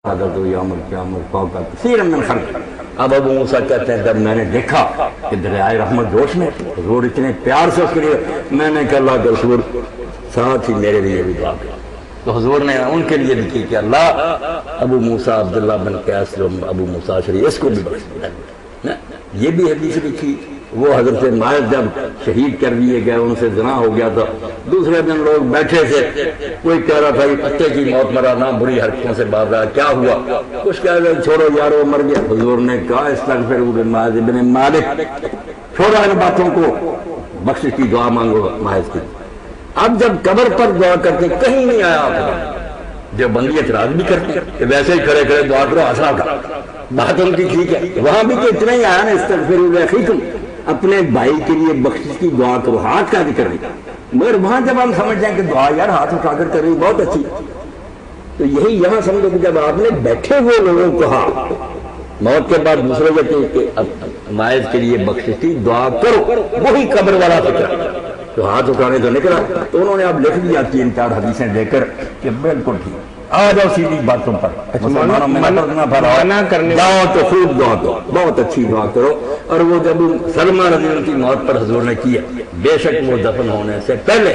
اب ابو موسیٰ کہتے ہیں جب میں نے دیکھا کہ دریائے رحمت جوش میں حضور اتنے پیار سے اس کے لیے، میں نے کہا اللہ کے رسول ساتھ ہی میرے لیے بھی دعا کرو، تو حضور نے ان کے لیے بھی کی کہ اللہ ابو موسیٰ عبداللہ بن قیس جو ابو موسیٰ شریف اس کو بھی بخش دے۔ یہ بھی حدیث لکھی، وہ حضرت ماعز جب شہید کر دیے گئے ان سے زنا ہو گیا تھا، دوسرے دن لوگ بیٹھے تھے، کوئی کہہ رہا تھا یہ کتے کی موت مرا نہ بری حرکتوں سے باز رہا، کیا ہوا؟ کچھ کہہ رہے چھوڑو یار وہ مر گیا۔ حضور نے کہا استغفروا ماعز بن مالک، چھوڑو ان باتوں کو، بخشش کی دعا مانگو ماعز کی۔ اب جب قبر پر دعا کرتے کہیں نہیں آیا آپ جو بندی اعتراض بھی کرتے کہ ویسے ہی کھڑے کھڑے دعا کرو ہنسا کا، بات ان کی ٹھیک ہے، وہاں بھی تو اتنا ہی آیا نا استغفروا لاخیکم، اپنے بھائی کے لیے بخشش کی دعا کرو، ہاتھ کا ذکر نہیں۔ مگر وہاں جب ہم سمجھتے ہیں کہ دعا یار ہاتھ اٹھا کر کریں بہت اچھی، تو یہی یہاں سمجھو کہ جب آپ نے بیٹھے ہوئے لوگوں کو کہا موت کے بعد دوسرے کہ ماعز کے لیے بخشش کی دعا کرو، وہی قبر والا فکر تو ہاتھ اٹھانے تو نکلا، تو انہوں نے اب لکھ دیا 3-4 حدیثیں دے کر کہ بالکل ٹھیک، آ جاؤ سیدھی باتوں پر، منع کرنے جاؤ تو خوب دعا کرو، بہت اچھی دعا کرو۔ اور وہ جب سلمہ رضی اللہ کی موت پر حضور نے کیا، بے شک وہ دفن ہونے سے پہلے،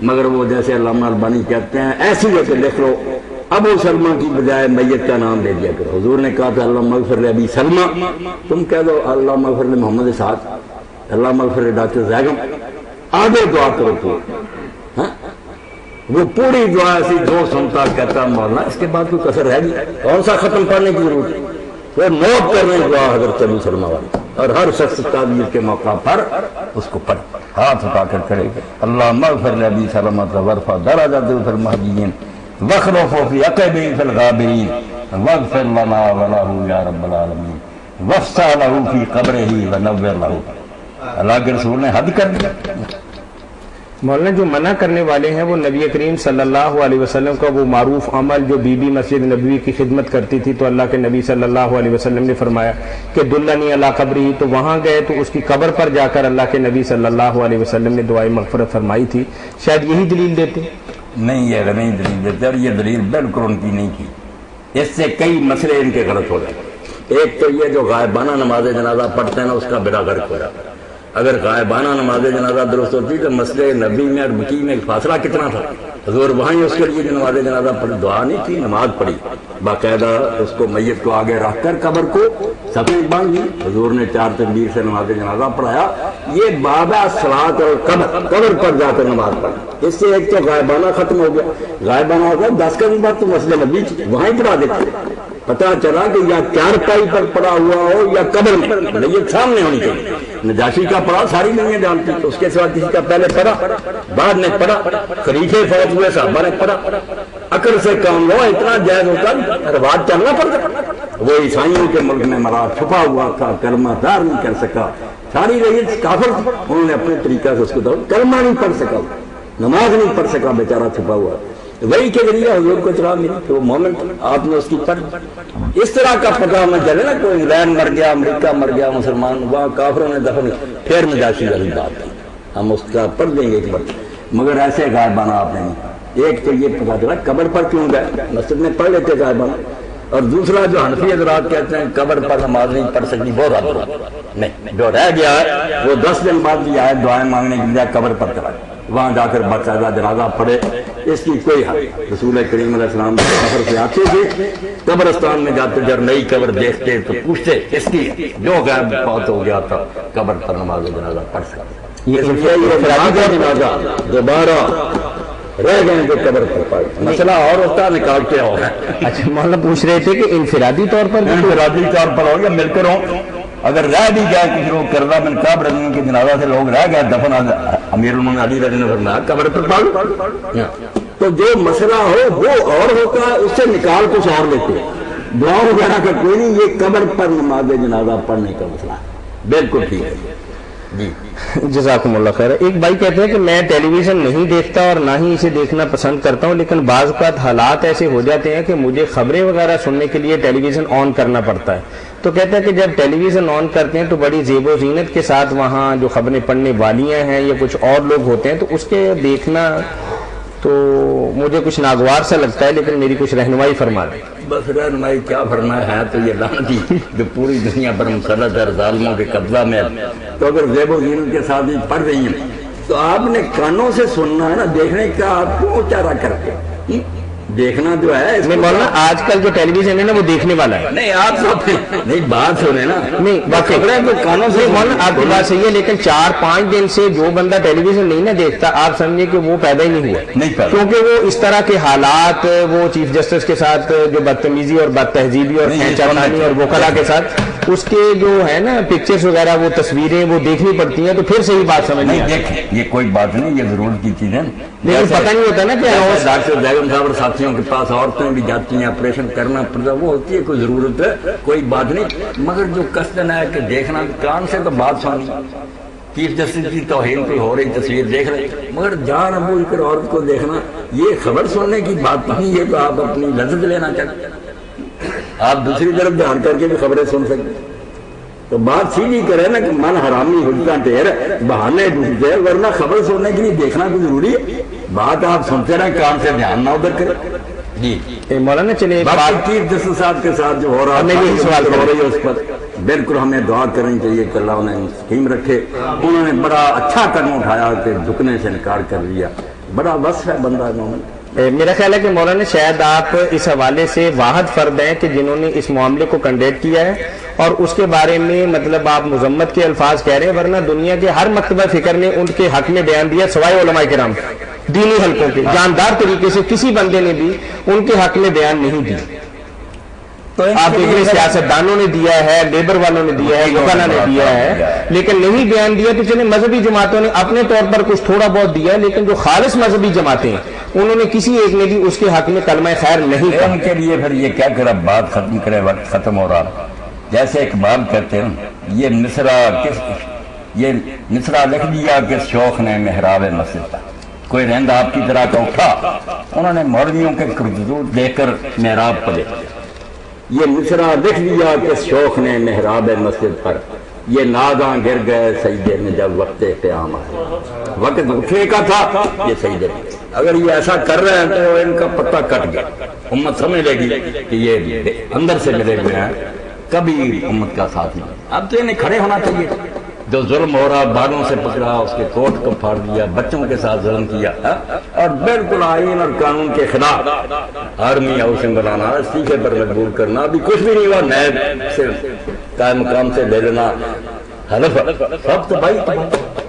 مگر وہ جیسے علامہ البانی کہتے ہیں ایسی جگہ لکھ لو ابو سلمہ کی بجائے میت کا نام دے دیا کرو۔ حضور نے کہا تھا اللہ مغفر لابی سلمہ، تم کہہ دو اللہ مغفر لمحمد اسحاق، اللہ مغفر ڈاکٹر زیگم، آگے دعا کرو تو وہ پوری دعا ایسی جو سنتا کہتا مولانا، اس کے بعد کوئی کسر رہ گئی؟ کون سا ختم کرنے کی ضرورت ہے؟ وہ نوٹ کرنے دعا حضرت ابو سلمہ والی، اور ہر شخص تعبیر کے موقع پر اس کو پڑھ ہاتھ اٹھا کر کرے گا اللہ مغفر لابی سلمہ وارفع درجته فی المہدیین واخلفه فی عقبہ فی الغابرین واغفر لنا وله یا رب العالمین وافسح له فی قبرہ ونور له۔ اللہ کے رسول نے حد کر دیا۔ مولانا جو منع کرنے والے ہیں وہ نبی کریم صلی اللہ علیہ وسلم کا وہ معروف عمل جو بی بی مسجد نبوی کی خدمت کرتی تھی، تو اللہ کے نبی صلی اللہ علیہ وسلم نے فرمایا کہ دلنی علی قبری، تو وہاں گئے تو اس کی قبر پر جا کر اللہ کے نبی صلی اللہ علیہ وسلم نے دعائے مغفرت فرمائی تھی، شاید یہی دلیل دیتے؟ نہیں، یہ نہیں دلیل دیتے، اور یہ دلیل بالکل ان کی نہیں کی، اس سے کئی مسئلے ان کے غلط ہو گئے۔ ایک تو یہ جو غائبانہ نماز جنازہ پڑھتے ہیں نا، اس کا بیڑا غرق ہو رہا ہے۔ اگر غائبانہ نماز جنازہ درست ہوتی تو مسجد نبی میں اور مکی میں فاصلہ کتنا تھا؟ حضور وہیں اس کے لیے نماز جنازہ پڑھی، دعا نہیں تھی، نماز پڑھی، باقاعدہ اس کو میت کو آگے رکھ کر قبر کو سفید باندھ دی، حضور نے 4 تکبیر سے نماز جنازہ پڑھایا۔ یہ باب صلاۃ اور قبر پر جا کر نماز پڑھی، اس سے ایک تو غائبانہ ختم ہو گیا، غائبانہ ہو گیا 10 کا بھی بات تو مسجد نبی تھی، وہیں پڑھا دیتے، پتہ چلا کہ یا چارپائی پر پڑا ہوا ہو یا قبر میں، میت سامنے ہونی چاہیے۔ نجاشی کا پڑھا ساری دنیا جانتی، اس کے سوا کسی کا پہلے پڑھا بعد میں پڑھا، خلیفے فوت ہوئے صحابہ نے پڑھا، عقل سے کام لو، اتنا جائز ہوتا رواج چلنا پڑتا۔ وہ عیسائیوں کے ملک میں مرا چھپا ہوا تھا، کلمہ دار نہیں کر سکا، ساری رعیت کافر، انہوں نے اپنے طریقہ سے اس کو دو، کلمہ نہیں پڑھ سکا، نماز نہیں پڑھ سکا، بیچارہ چھپا ہوا، وہی کے ذریعے حضور کو اطلاع ملی کہ وہ مومن آپ نے اس کی پڑھ۔ اس طرح کا پتہ ہمیں چلے نا، کوئی انگلینڈ مر گیا، امریکہ مر گیا مسلمان، وہاں کافروں نے دفن، پھر نجاشی والی بات ہے، ہم اس کا پڑھ دیں گے ایک بار، مگر ایسے غائبانہ آپ نے نہیں۔ ایک تو یہ پتہ چلا قبر پر کیوں گئے، مسجد میں پڑھ لیتے غائبانہ، اور دوسرا جو حنفی حضرات کہتے ہیں قبر پر نماز نہیں پڑھ سکتی، بہت حد نہیں، جو رہ گیا ہے وہ 10 دن بعد بھی آئے دعائیں مانگنے کے لیے قبر پر چلا گیا، وہاں جا کر باقاعدہ جنازہ پڑھے، اس کی کوئی حد۔ رسول کریم علیہ السلام سفر سے آتے تھے، قبرستان میں جاتے جب نئی قبر دیکھتے تو پوچھتے اس کی، جو غائب فوت ہو گیا تھا قبر پر نماز جنازہ پڑھ سکتے، یہ جنازہ دوبارہ رہ گئے جو قبر پر پڑھ، مسئلہ اور ہوتا نکالتے ہو۔ اچھا مولانا پوچھ رہے تھے کہ انفرادی طور پر ہو یا مل کر ہو، اگر رہ بھی گئے کسی لوگ کردہ بن کعب رضی اللہ کے جنازہ سے لوگ رہ گئے دفن، امیر المومنین علی رضی اللہ عنہ فرمایا قبر پر پڑھ، تو جو مسئلہ ہو وہ اور ہوتا ہے، اس سے نکال کچھ اور لیتے، دعا وغیرہ کا کوئی نہیں، یہ قبر پر نماز جنازہ پڑھنے کا مسئلہ ہے، بالکل ٹھیک ہے جی۔ جزاکم اللہ خیر۔ ایک بھائی کہتے ہیں کہ میں ٹیلی ویژن نہیں دیکھتا اور نہ ہی اسے دیکھنا پسند کرتا ہوں، لیکن بعض اوقات حالات ایسے ہو جاتے ہیں کہ مجھے خبریں وغیرہ سننے کے لیے ٹیلی ویژن آن کرنا پڑتا ہے، تو کہتے ہیں کہ جب ٹیلی ویژن آن کرتے ہیں تو بڑی زیب و زینت کے ساتھ وہاں جو خبریں پڑھنے والیاں ہیں یا کچھ اور لوگ ہوتے ہیں، تو اس کے دیکھنا تو مجھے کچھ ناگوار سا لگتا ہے، لیکن میری کچھ رہنمائی فرما دیں۔ بس رہنمائی کیا فرمایا ہے تو یہ لعنتی جو پوری دنیا پر مسلط ہے ظالموں کے قبضہ میں، تو اگر زیب و زینت کے ساتھ ہی پڑھ رہی ہیں تو آپ نے کانوں سے سننا ہے نا، دیکھنے کا آپ کیوں چارہ کرتے؟ دیکھنا جو ہے مولانا آج کل جو ٹیلی ویژن ہے نا وہ دیکھنے والا ہے۔ نہیں آپ نہیں بات سنیں نا، نہیں خبریں تو کانوں سے مولانا آپ کی بات صحیح ہے، لیکن 4-5 دن سے جو بندہ ٹیلی ویژن نہیں نہ دیکھتا آپ سمجھے کہ وہ پیدا ہی نہیں ہوا، نہیں پیدا، کیونکہ وہ اس طرح کے حالات، وہ چیف جسٹس کے ساتھ جو بدتمیزی اور بد تہذیبی اور کھینچانی اور وکلا کے ساتھ اس کے جو ہے نا پکچرز وغیرہ، وہ تصویریں وہ دیکھنی پڑتی ہیں، تو پھر صحیح بات سمجھ نہیں دیکھیں یہ کوئی بات نہیں، یہ ضرورت کی چیزیں، لیکن پتہ نہیں ہوتا نا کہ ڈاکٹر بیگم صاحب اور ساتھیوں کے پاس عورتیں بھی جاتی ہیں، آپریشن کرنا پڑتا وہ ہوتی ہے، کوئی ضرورت ہے کوئی بات نہیں، مگر جو قصدن ہے کہ دیکھنا کان سے تو بات سنی، چیف جسٹس کی توہین پہ ہو رہی تصویر دیکھ رہے، مگر جان بوجھ کر عورت کو دیکھنا یہ خبر سننے کی بات نہیں ہے، تو آپ اپنی لذت لینا چاہتے ہیں، آپ دوسری طرف دھیان کر کے بھی خبریں سن سکتے، تو بات سیدھی کرے نا کہ من حرامی حجتاں ٹھہر بہانے ڈھونڈتے ہیں، ورنہ خبر سننے کے لیے دیکھنا تو ضروری ہے، بات آپ سنتے رہیں کان سے دھیان نہ ادھر کریں۔ جی مولانا چلے چیف جسٹس صاحب کے ساتھ جو ہو رہا ہے سوال ہو رہی ہے اس پر بالکل ہمیں دعا کرنی چاہیے کہ اللہ انہیں مستقیم رکھے، انہوں نے بڑا اچھا قدم اٹھایا کہ جھکنے سے انکار کر لیا، بڑا وصف ہے بندہ انہوں نے۔ میرا خیال ہے کہ مولانا شاید آپ اس حوالے سے واحد فرد ہیں کہ جنہوں نے اس معاملے کو کنڈیکٹ کیا ہے اور اس کے بارے میں مطلب آپ مذمت کے الفاظ کہہ رہے ہیں، ورنہ دنیا کے ہر مکتبہ فکر نے ان کے حق میں بیان دیا سوائے علماء کرام دینی حلقوں کے، جاندار طریقے سے کسی بندے نے بھی ان کے حق میں بیان نہیں دی۔ تو آپ دیکھ رہے سیاستدانوں نے دیا ہے، لیبر والوں نے دیا ہے، وکلا نے دیا ہے، لیکن نہیں بیان دیا تو چلے مذہبی جماعتوں نے اپنے طور پر کچھ تھوڑا بہت دیا، لیکن جو خالص مذہبی جماعتیں ہیں انہوں نے کسی ایک نے بھی اس کے حق میں کلمہ خیر نہیں کہا۔ ان کے لیے پھر یہ کیا کرا بات ختم کرے، وقت ختم ہو رہا، جیسے اقبال کہتے ہیں یہ مصرع لکھ دیا کس شوق نے محراب مسجد پر، کوئی رند آپ کی طرح کا اٹھا، انہوں نے مولویوں کے کرتوت دیکھ کر محراب پہ یہ مصرع لکھ دیا کس شوق نے محراب مسجد پر، یہ ناگاں گر گئے سجدے میں جب وقت قیام آئے، وقت اٹھنے کا تھا یہ سجدے میں، اگر یہ ایسا کر رہے ہیں تو ان کا پتہ کٹ گیا، امت سمجھ لے گی کہ یہ اندر سے ملے ہوئے ہیں، کبھی امت کا ساتھ نہیں۔ اب تو انہیں کھڑے ہونا چاہیے، جو ظلم ہو رہا بالوں سے پکڑا، اس کے کوٹ کو پھاڑ دیا، بچوں کے ساتھ ظلم کیا، اور بالکل آئین اور قانون کے خلاف آرمی ہاؤسنگ بنانا، استعفے پر مجبور کرنا، ابھی کچھ بھی نہیں ہوا، نیب سے قائم مقام سے لے لینا حلف، سب تو بھائی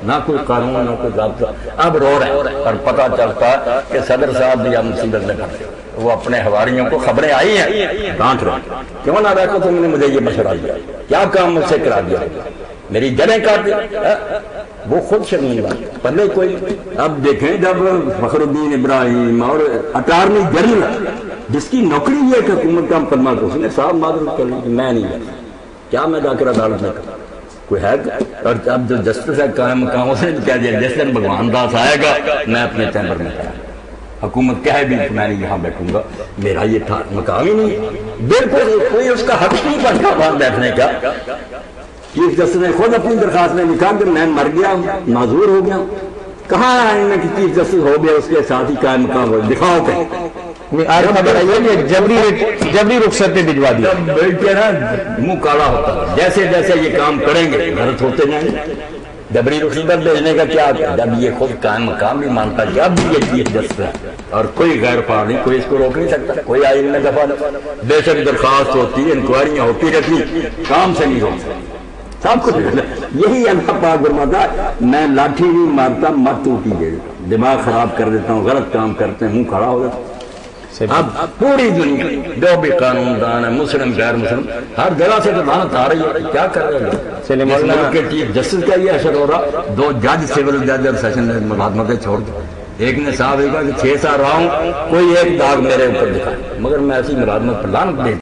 نہ کوئی قانون نہ کوئی ضابطہ، اب رو رہے اور پتہ چلتا کہ صدر صاحب بھی اب مصیبت میں پڑے، وہ اپنے حواریوں کو خبریں آئی ہیں ڈانٹ رہے، کیوں نہ رکھو تم نے مجھے یہ مشورہ دیا، کیا کام مجھ سے کرا دیا، میری جڑیں کاٹ دی، وہ خود شرمندہ پہلے کوئی۔ اب دیکھیں جب فخر الدین ابراہیم اور اٹارنی جنرل جس کی نوکری یہ کہ حکومت کا مقدمہ تو اس نے صاحب معذرت کر لی کہ میں نہیں گیا، کیا میں جا کر عدالت میں کرتا کوئی ہے، اور اب جو جسٹس ہے قائم مقام اس نے کہہ دیا جس دن بھگوان داس آئے گا میں اپنے چیمبر میں کھڑا، حکومت کہے بھی کہ میں نہیں یہاں بیٹھوں گا، میرا یہ مقام ہی نہیں، بالکل کوئی اس کا حق نہیں بنتا وہاں بیٹھنے کا۔ چیف جسٹس نے خود اپنی درخواست میں لکھا کہ میں مر گیا ہوں، معذور ہو گیا ہوں، کہاں ہے کہ چیف جسٹس ہو گیا اس کے ساتھ ہی قائم مقام ہو، دکھاؤ کہ آج خبر آئی ہے کہ جبری رخصت پہ بھجوا دیا، بیٹھے نا منہ کالا ہوتا ہے، جیسے جیسے یہ کام کریں گے غلط ہوتے جائیں گے، جبری رخصت پر بھیجنے کا کیا، جب یہ خود قائم مقام بھی مانتا کہ اب بھی یہ چیف جسٹس ہے اور کوئی غیر فعال نہیں، کوئی اس کو روک نہیں سکتا، کوئی آئین میں دفعہ بے شک درخواست ہوتی، انکوائریاں ہوتی رہتی، کام سے نہیں روک سکتا، سب کچھ یہی اللہ پاک فرماتا میں لاٹھی بھی مارتا مت ٹوٹی گئے، دماغ خراب کر دیتا ہوں، غلط کام کرتے ہیں منہ کھڑا ہو جاتا۔ اب پوری دنیا جو بھی قانون دان ہے، مسلم غیر مسلم، ہر جگہ سے تو لعنت آ رہی ہے، کیا کر رہے ہیں اس ملک کے چیف جسٹس کا یہ اثر ہو رہا، 2 جج سول جج اور سیشن جج ملازمتیں چھوڑ دی، ایک نے صاحب کہا کہ 6 سال رہا ہوں کوئی ایک داغ میرے اوپر دکھائے، مگر میں ایسی ملازمت پر لعنت دے